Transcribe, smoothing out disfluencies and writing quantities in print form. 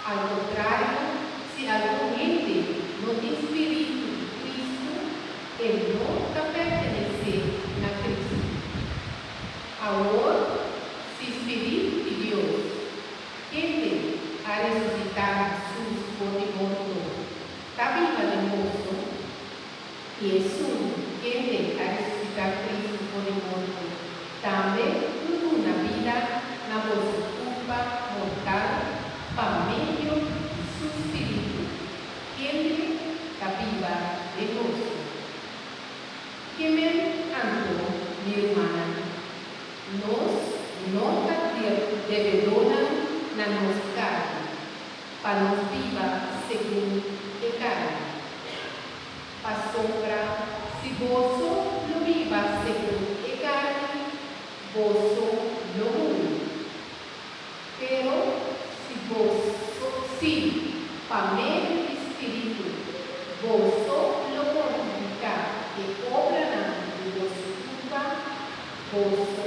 Al contrario, si algún ente no tiene espíritu de Cristo, él no está pertenece a Cristo. Ahora, si espíritu de Dios quiere a resucitar sus moribundos, está viva de mozo, y Jesús quiere a resucitar Cristo moribundo, también tuvo una vida na vossa culpa mortal, para medio de su espíritu, quiere está viva de mozo. Que me anto, mi hermana, nos no debedonan na nos carne, para nos viva según el carne. Pa sombra, si vosso lo viva según el carne, vosso lo muere. Pero si pa medio del espíritu, vosso lo mortifica, que obra de vosso culpa, vosso